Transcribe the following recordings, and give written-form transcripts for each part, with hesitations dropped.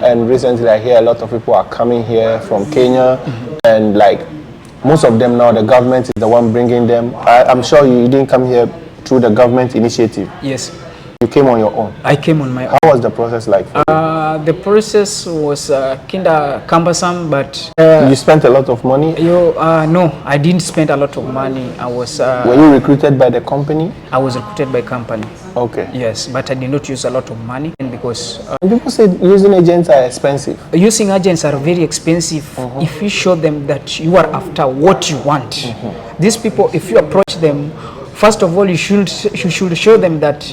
And recently I hear a lot of people are coming here from Kenya, and like most of them now, the government is the one bringing them. I'm sure you didn't come here through the government initiative. Yes. You came on your own. I came on my own. How was the process like for you? The process was kinda cumbersome, but you spent a lot of money? No, I didn't spend a lot of money. I was. Were you recruited by the company? I was recruited by company. Okay. Yes, but I did not use a lot of money, because people say using agents are expensive. Using agents are very expensive if you show them that you are after what you want. These people, if you approach them, first of all, you should show them that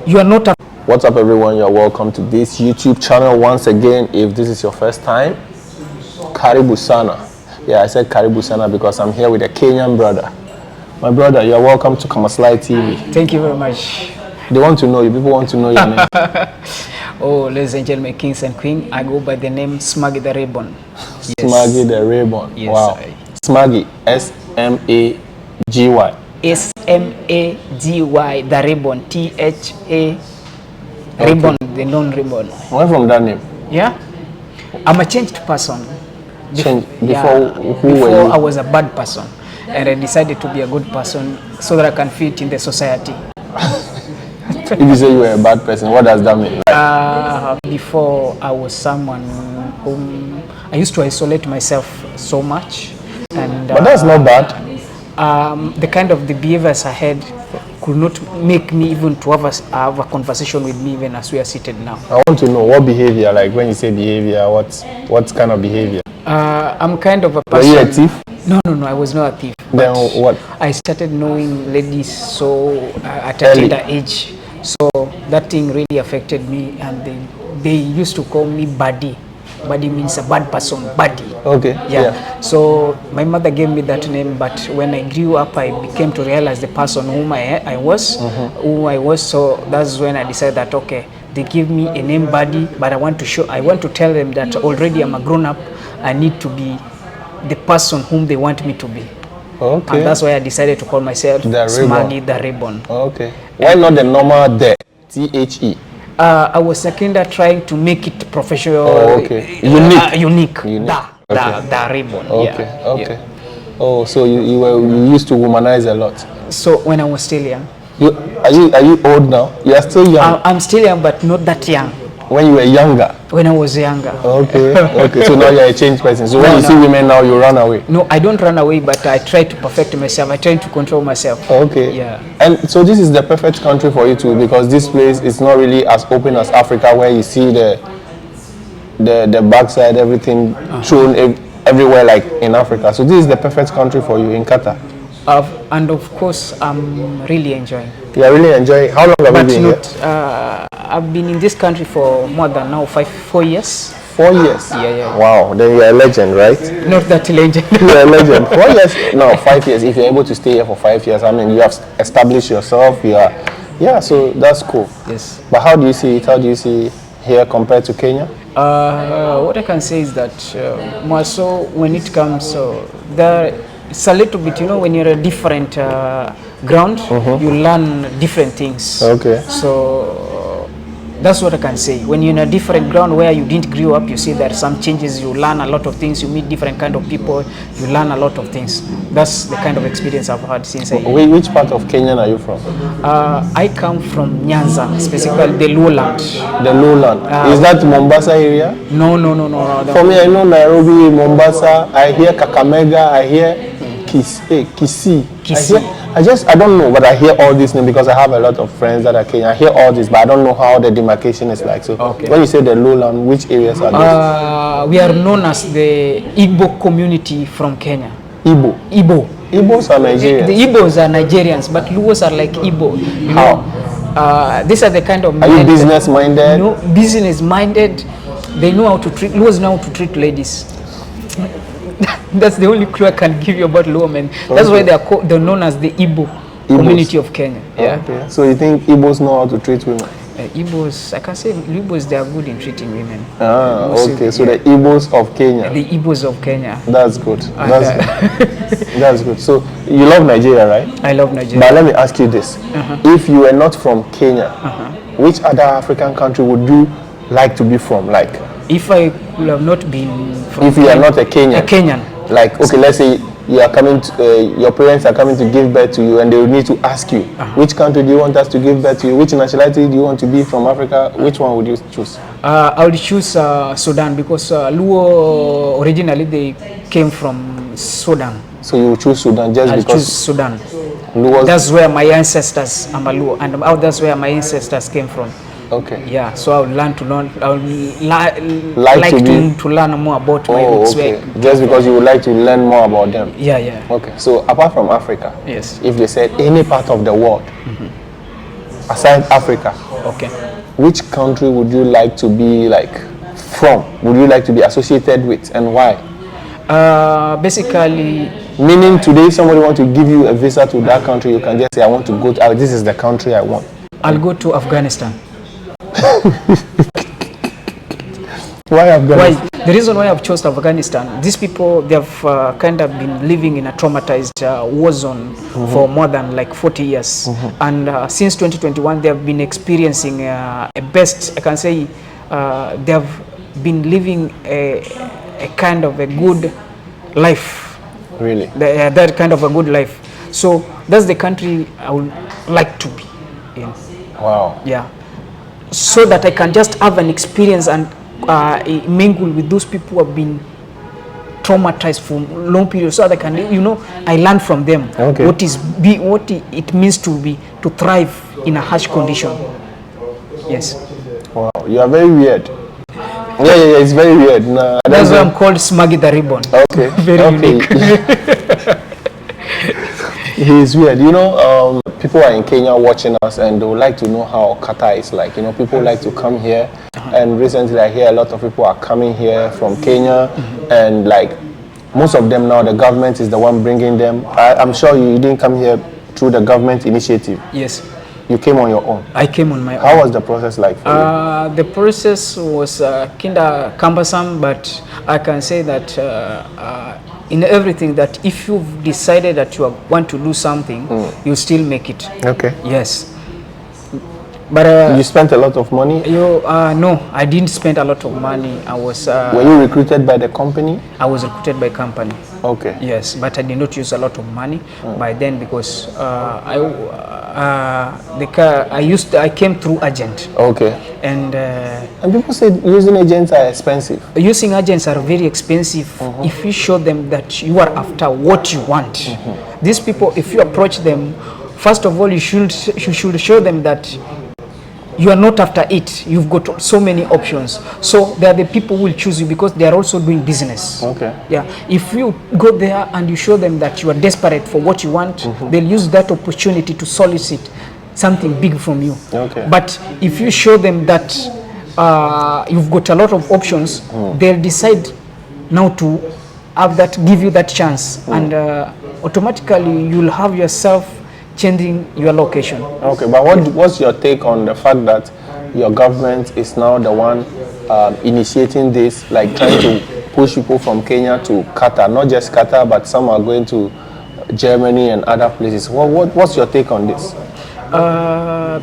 you are not. What's up, everyone? You're welcome to this YouTube channel once again. If this is your first time, Karibu Sana. Yeah, I said Karibu Sana because I'm here with a Kenyan brother. My brother, you're welcome to Kamaslai TV. Thank you very much. They want to know you. People want to know your name. Oh, ladies and gentlemen, kings and queens, I go by the name Smuggy the Ribbon. Smuggy the Ribbon. Yes, wow. Smuggy, S-M-A-G-Y. S-M-A-G-Y, the Ribbon, T-H-A, Ribbon, the non-ribbon. Where from that name? Yeah, I'm a changed person. Before I was a bad person, and I decided to be a good person so that I can fit in the society. If you say you were a bad person, what does that mean? Before I was someone whom I used to isolate myself so much, and but that's not bad. The kind of the behaviors I had could not make me even to have a conversation with me even as we are seated now. I want to know what behavior, like when you say behavior, what kind of behavior? I'm kind of a person. Were you a thief? No, I was not a thief. Then what? I started knowing ladies at a tender age, so that thing really affected me, and they used to call me Buddy. Buddy means a bad person, Buddy. Okay. Yeah. So my mother gave me that name, but when I grew up, I became to realize the person whom I was. So that's when I decided that okay, they give me a name Buddy, but I want to tell them that already I'm a grown up. I need to be the person whom they want me to be. Okay. And that's why I decided to call myself Smuggy the Ribbon. Okay. Why not the normal the T-H-E? I was kind of trying to make it professional. Oh, okay. Unique. The Ribbon. Okay. Yeah. Okay. Yeah. Oh, so you used to womanize a lot. So when I was still young. Are you old now? You are still young. I'm still young, but not that young. When you were younger? When I was younger. Okay. Okay. So now you're a changed person. So when you see women now, you run away? No, I don't run away, but I try to perfect myself. I try to control myself. Okay. Yeah. And so this is the perfect country for you too, because this place is not really as open as Africa, where you see the backside, everything shown everywhere like in Africa. So this is the perfect country for you in Qatar. And of course, I'm really enjoying. You are really enjoying. How long have you been here? I've been in this country for more than now 4 years. 4 years? Yeah. Wow, then you're a legend, right? Not that legend. You're a legend. 4 years? No, 5 years. If you're able to stay here for 5 years, I mean, you have established yourself. Yeah, so that's cool. Yes. But how do you see it? How do you see here compared to Kenya? What I can say is that more so when it comes, it's a little bit, when you're a different ground, you learn different things. Okay. So that's what I can say. When you're in a different ground where you didn't grow up, you see there are some changes, you learn a lot of things, you meet different kind of people, you learn a lot of things. That's the kind of experience I've had since Which part of Kenya are you from? I come from Nyanza, specifically the lowland. The lowland. Is that Mombasa area? No. For me, I know Nairobi, Mombasa, I hear Kakamega, I hear Kisii. I don't know, but I hear all these names because I have a lot of friends that are Kenyan. I hear all this, but I don't know how the demarcation is like. So when you say the lowland, which areas are those? We are known as the Igbo community from Kenya. Igbo? Igbos are Nigerians? The Igbos are Nigerians, but Luos are like Igbo. How? These are the kind of... Are you business-minded? No, business-minded. They know how to treat... Luos know how to treat ladies. That's the only clue I can give you about Luo men. That's why they're known as the Igbo community of Kenya. Yeah. Okay. So you think Igbos know how to treat women? Igbos, I can say Igbos, they are good in treating women. Okay. So the Igbos of Kenya. The Igbos of Kenya. That's good. That's good. That's good. So you love Nigeria, right? I love Nigeria. But let me ask you this: if you were not from Kenya, which other African country would you like to be from? Like, if I would have not been from if you are not a Kenyan. A Kenyan. Like, okay, let's say you are coming to, your parents are coming to give birth to you, and they will need to ask you, which country do you want us to give birth to you? Which nationality do you want to be from Africa? Which one would you choose? I would choose Sudan, because Luo originally they came from Sudan. So you would choose Sudan just I'll because choose Sudan. Luo's. That's where my ancestors, I'm a Luo, and that's where my ancestors came from. Okay. Yeah, so I would I would Like to learn more about my Oh, roots. okay. Just because you would like to learn more about them. Yeah, yeah. Okay. So apart from Africa, Yes. if they said any part of the world, aside Africa, Okay. which country would you like to be like from? Would you like to be associated with, and why? Basically, Meaning today somebody want to give you a visa to that country, you can just say I want to go to, this is the country I want. I'll go to Afghanistan. Why Afghanistan? Why? The reason why I've chosen Afghanistan, these people, they've kind of been living in a traumatized war zone for more than like 40 years. And since 2021, they have been experiencing a best, I can say, they have been living a kind of a good life. Really? That kind of a good life. So that's the country I would like to be in. Wow. Yeah. So that I can just have an experience and mingle with those people who have been traumatized for long periods, so that I can, I learn from them. Okay. What it means to thrive in a harsh condition. Yes. Wow. You are very weird. Yeah, it's very weird. Nah, that's why I'm called Smuggy the Ribbon. Okay. Very unique. He is weird. People are in Kenya watching us, and they would like to know how Qatar is like. People like to come here, and recently I hear a lot of people are coming here from Kenya, and like most of them now, the government is the one bringing them. I'm sure you didn't come here through the government initiative. Yes. You came on your own. I came on my own. How was the process like for you? The process was kinda cumbersome, but I can say that in everything, that if you've decided that you want to do something, you still make it. Okay. Yes. But you spent a lot of money? No, I didn't spend a lot of money. I was. Were you recruited by the company? I was recruited by company. Okay. Yes, but I did not use a lot of money by then, because I came through agent. Okay. And people say using agents are expensive. Using agents are very expensive if you show them that you are after what you want. These people, if you approach them, first of all, you should show them that you are not after it. You've got so many options. So they are the people who will choose you because they are also doing business. Okay. Yeah. If you go there and you show them that you are desperate for what you want, they'll use that opportunity to solicit something big from you. Okay. But if you show them that you've got a lot of options, they'll decide now to give you that chance, and automatically you'll have yourself changing your location. Okay, but what's your take on the fact that your government is now the one initiating this, like trying to push people from Kenya to Qatar, not just Qatar, but some are going to Germany and other places. What's your take on this?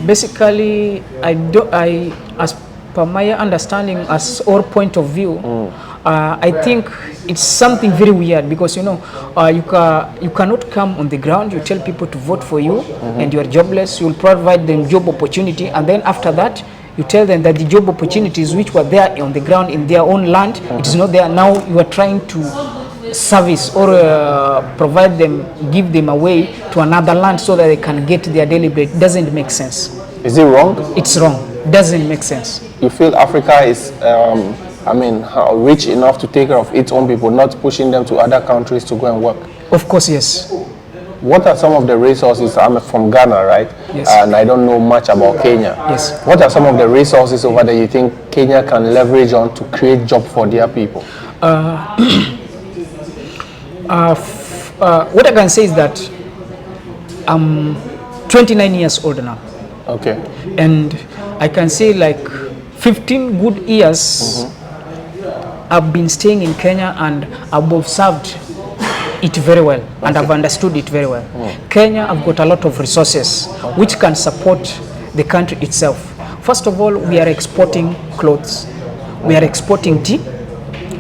Basically, as per my understanding, as our point of view, I think it's something very weird, because you cannot come on the ground, you tell people to vote for you, and you are jobless. You will provide them job opportunity, and then after that you tell them that the job opportunities which were there on the ground in their own land, it is not there. Now you are trying to service or provide them, give them away to another land so that they can get their daily bread. It doesn't make sense. Is it wrong? It's wrong. It doesn't make sense. You feel Africa is rich enough to take care of its own people, not pushing them to other countries to go and work? Of course, yes. What are some of the resources? I'm from Ghana, right? Yes. And I don't know much about Kenya. Yes. What are some of the resources over there you think Kenya can leverage on to create jobs for their people? What I can say is that I'm 29 years old now. Okay. And I can say like 15 good years I've been staying in Kenya, and I've observed it very well, and I've understood it very well. Kenya, I've got a lot of resources which can support the country itself. First of all, we are exporting clothes, we are exporting tea,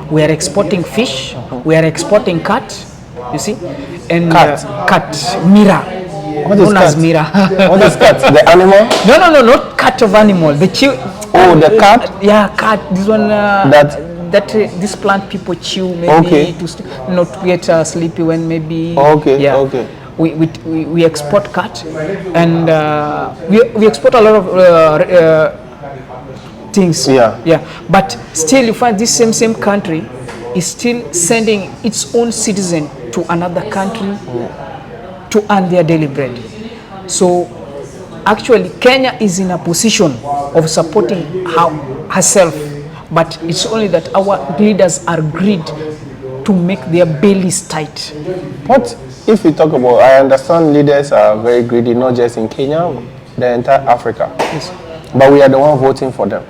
we are exporting fish, we are exporting cat, you see, and cat, mira. What is cat? Mira. What is cat? The animal? No, not cat of animal. The chew. Oh, the cat? Yeah, cat. This one. This plant people chew maybe to not get sleepy when maybe. Okay. Yeah. Okay. We export cat, and we export a lot of things. Yeah. Yeah. But still, you find this same country is still sending its own citizen to another country to earn their daily bread. So actually Kenya is in a position of supporting herself, but it's only that our leaders are greed to make their bellies tight. What if we talk about, I understand leaders are very greedy, not just in Kenya, the entire Africa. Yes. But we are the one voting for them.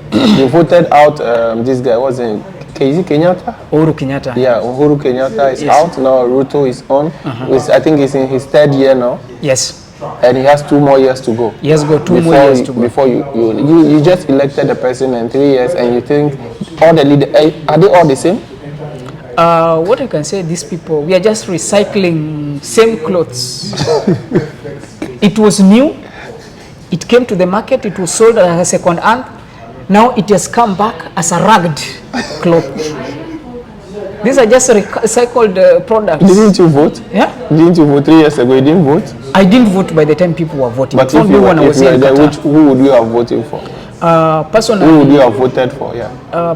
They voted out this guy, was in Kenyatta? Uhuru Kenyatta. Yeah, Uhuru Kenyatta is Yes. out now. Ruto is on. I think he's in his 3rd year now, Yes. and he has 2 more years to go. He has got 2 more years to go. Before you just elected the person in 3 years, and you think all the leaders are they all the same? What I can say, these people, we are just recycling same clothes. It was new. It came to the market. It was sold as a second hand. Now it has come back as a ragged cloth. These are just recycled products. Didn't you vote? Yeah. Didn't you vote 3 years ago? You didn't vote? I didn't vote by the time people were voting. But if you were there, who would you have voted for? Personally, who would you have voted for? Yeah.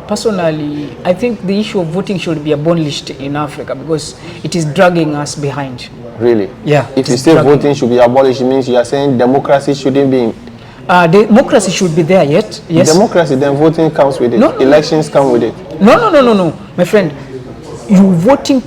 Personally, I think the issue of voting should be abolished in Africa because it is dragging us behind. Really? Yeah. If you say voting should be abolished, it means you are saying democracy shouldn't be. Democracy should be there yet. Yes. Democracy, then voting comes with it. No. Elections come with it. No. My friend, you voting.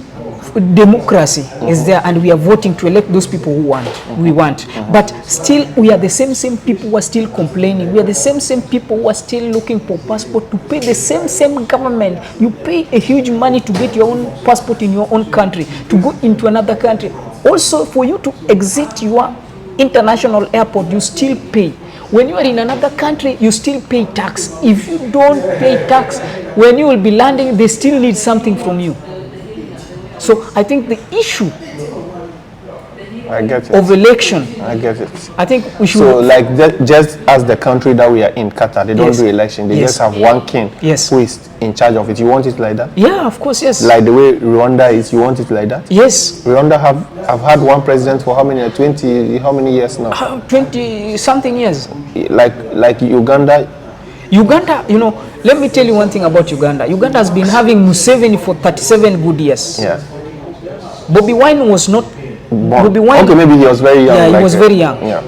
Democracy is there, and we are voting to elect those people who we want. But still, we are the same people who are still complaining. We are the same people who are still looking for passport to pay the same government. You pay a huge money to get your own passport in your own country, to go into another country. Also, for you to exit your international airport, you still pay. When you are in another country, you still pay tax. If you don't pay tax, when you will be landing, they still need something from you. So I think the issue I get it. of election, I get it. I think we should. So like that, just as the country that we are in, Qatar, they don't Yes. do election. They Yes. just have one king Yes. who is in charge of it. You want it like that? Yeah, of course, yes. Like the way Rwanda is, you want it like that? Yes. Rwanda have had one president for how many? 20? How many years now? 20 something years. Like Uganda. Uganda, let me tell you one thing about Uganda. Uganda has been having Museveni for 37 good years. Yeah. Bobi Wine was not. Born. Bobi Wine. Okay, maybe he was very young. Yeah, he was very young. Yeah.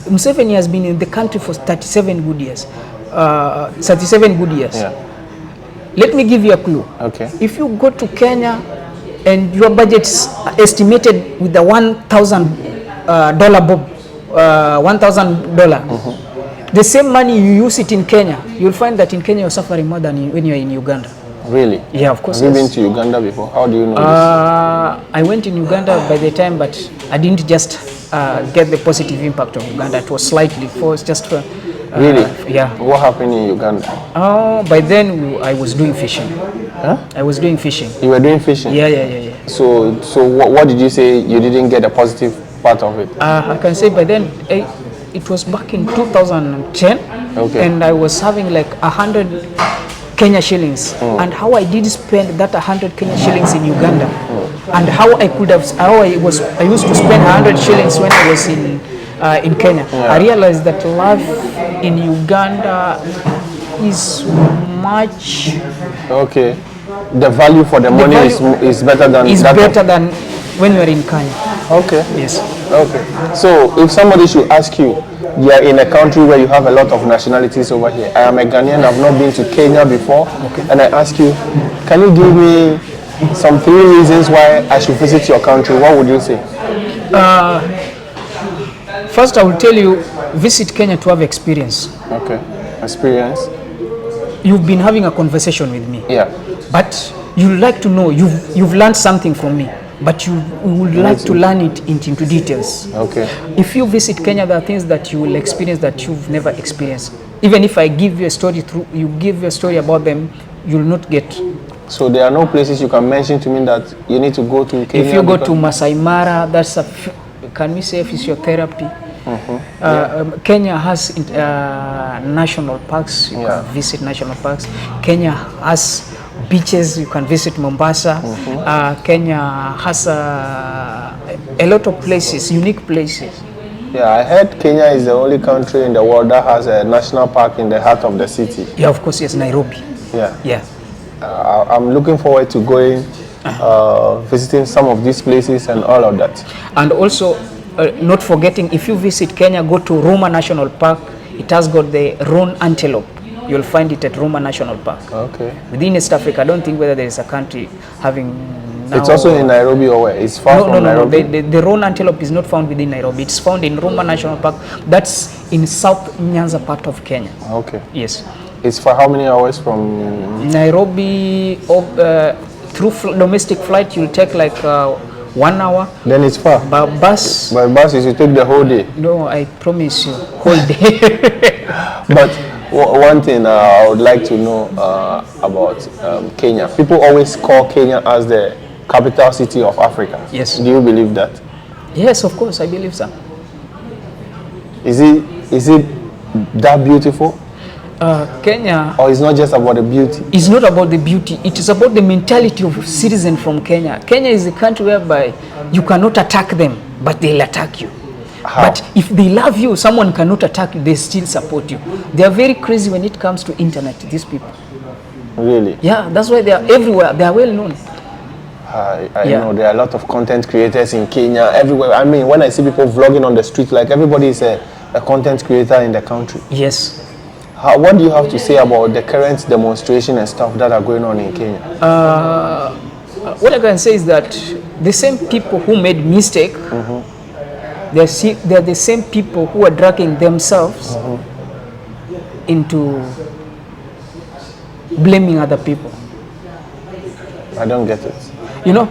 Museveni has been in the country for 37 good years. 37 good years. Yeah. Let me give you a clue. Okay. If you go to Kenya and your budget's estimated with the $1,000 bob, $1,000, the same money you use it in Kenya, you'll find that in Kenya you're suffering more than when you're in Uganda. Really? Yeah, of course. Have you Yes. been to Uganda before? How do you know this? I went in Uganda by the time, but I didn't just get the positive impact of Uganda. It was slightly forced, just for. Really? Yeah. What happened in Uganda? By then I was doing fishing. Huh? I was doing fishing. You were doing fishing? Yeah. So what did you say you didn't get a positive part of it? I can say by then it was back in 2010, Okay. and I was having like 100 Kenya shillings, and how I did spend that 100 Kenya shillings in Uganda, and how I used to spend 100 shillings when I was in Kenya. Yeah. I realized that life in Uganda is much. Okay. The value for the money is better than Is that better than when you are in Kenya. Okay. Yes. Okay. So if somebody should ask you, you are in a country where you have a lot of nationalities over here. I am a Ghanaian, I've not been to Kenya before, and I ask you, can you give me some 3 reasons why I should visit your country? What would you say? First, I will tell you, visit Kenya to have experience. Okay. Experience? You've been having a conversation with me. Yeah. But you like to know, you've learned something from me. but you would like to learn it into details. Okay. If you visit Kenya, there are things that you will experience that you've never experienced. Even if I give you a story you give a story about them, you'll not get. So there are no places you can mention to me that you need to go to Kenya? If you go to Masai Mara, that's can we say physiotherapy? Kenya has national parks. You can visit national parks. Kenya has beaches. You can visit Mombasa. Kenya has a lot of places, unique places. Yeah, I heard Kenya is the only country in the world that has a national park in the heart of the city. Yeah, of course, yes, Nairobi. Yeah. Yeah. I'm looking forward to going, visiting some of these places and all of that. And also, not forgetting, if you visit Kenya, go to Roma National Park. It has got the roan antelope. You'll find it at Roma National Park. Okay. Within East Africa, I don't think whether there is a country having now. It's also in Nairobi or where? It's far from Nairobi? No. The roan antelope is not found within Nairobi. It's found in Roma National Park. That's in South Nyanza part of Kenya. Okay. Yes. It's for how many hours from Nairobi? Through domestic flight, you'll take like 1 hour. Then it's far. By bus? By bus, you should take the whole day. No, I promise you, whole day. But one thing I would like to know about Kenya. People always call Kenya as the capital city of Africa. Yes. Do you believe that? Yes, of course, I believe so. Is it that beautiful? Kenya, or it's not just about the beauty? It's not about the beauty. It is about the mentality of citizens from Kenya. Kenya is a country whereby you cannot attack them, but they'll attack you. How? But if they love you, someone cannot attack you, they still support you. They are very crazy when it comes to internet, these people. Really? Yeah, that's why they are everywhere. They are well known. I know there are a lot of content creators in Kenya, everywhere. I mean, when I see people vlogging on the street, like everybody is a content creator in the country. Yes. What do you have to say about the current demonstration and stuff that are going on in Kenya? What I can say is that the same people who made mistake, they're the same people who are dragging themselves into blaming other people. I don't get it. You know,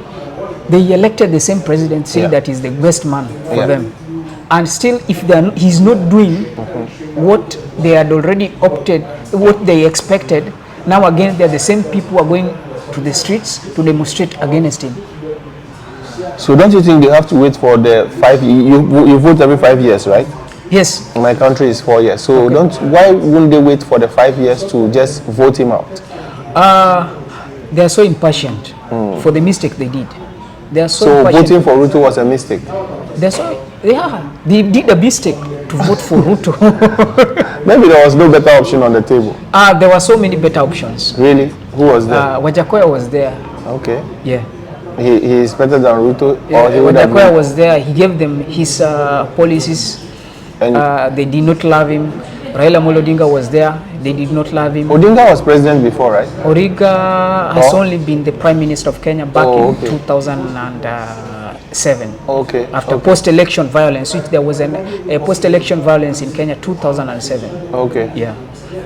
they elected the same president saying that he's the best man for them. And still, if he's not doing what they had already opted, what they expected, now again, they're the same people who are going to the streets to demonstrate against him. So don't you think they have to wait for the 5 years? You vote every 5 years, right? Yes. In my country is 4 years. So why wouldn't they wait for the 5 years to just vote him out? They are so impatient for the mistake they did. They are so impatient. Voting for Ruto was a mistake? They did a mistake to vote for Ruto. Maybe there was no better option on the table. There were so many better options. Really? Who was there? Wajakoya was there. Okay. Yeah. He is better than Ruto? Wajakoya was there. He gave them his policies. And they did not love him. Raila Amolo Odinga was there. They did not love him. Odinga was president before, right? Odinga has only been the Prime Minister of Kenya back in 2007. Okay. After post-election violence, which there was a post-election violence in Kenya 2007. Okay. Yeah.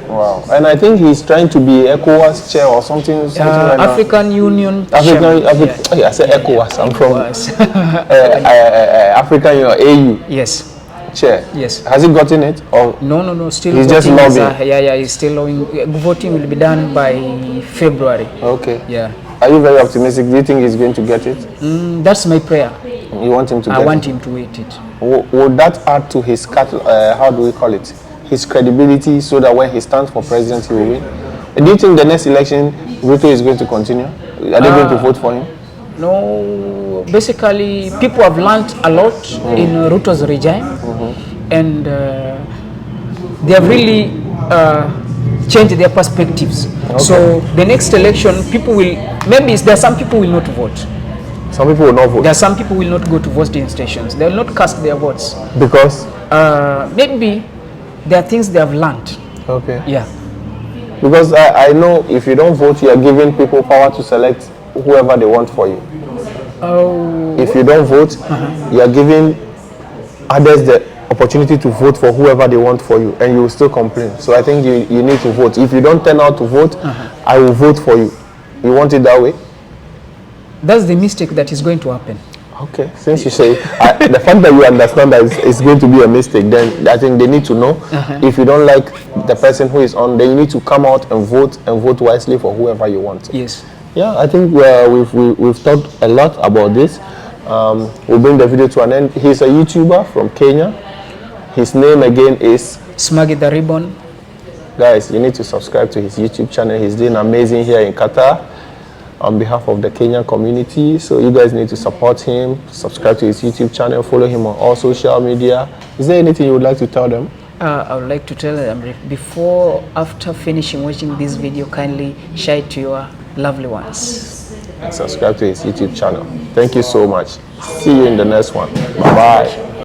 Wow. And I think he's trying to be ECOWAS chair or something like African Union I said ECOWAS. I'm from African Union, AU. Yes. Chair. Yes. Has he gotten it? Or no. Still he's just lobbying. He's still lobbying. Voting will be done by February. Okay. Yeah. Are you very optimistic? Do you think he's going to get it? That's my prayer. You want him to get it? I want him to get it. Would that add to his how do we call it? His credibility, so that when he stands for president, he will win? Do you think the next election, Ruto is going to continue? Are they going to vote for him? No. Basically, people have learned a lot in Ruto's regime, and they have really changed their perspectives. Okay. So the next election, people will, maybe there are some people will not vote. Some people will not vote? There are some people will not go to voting stations. They will not cast their votes. Because? Maybe there are things they have learned. Okay. Yeah. Because I know if you don't vote, you are giving people power to select whoever they want for you. If you don't vote, you are giving others the opportunity to vote for whoever they want for you, and you will still complain. So I think you need to vote. If you don't turn out to vote, I will vote for you. You want it that way? That's the mistake that is going to happen. Okay, since you say the fact that you understand that it's going to be a mistake, then I think they need to know. If you don't like the person who is on, then you need to come out and vote wisely for whoever you want. Yes. Yeah, I think we've talked a lot about this. We'll bring the video to an end. He's a YouTuber from Kenya. His name again is Smuggy the Ribbon. Guys, you need to subscribe to his YouTube channel. He's doing amazing here in Qatar on behalf of the Kenyan community. So you guys need to support him, subscribe to his YouTube channel, follow him on all social media. Is there anything you would like to tell them? I would like to tell them after finishing watching this video, kindly share it to your lovely ones. And subscribe to his YouTube channel. Thank you so much. See you in the next one. Bye-bye.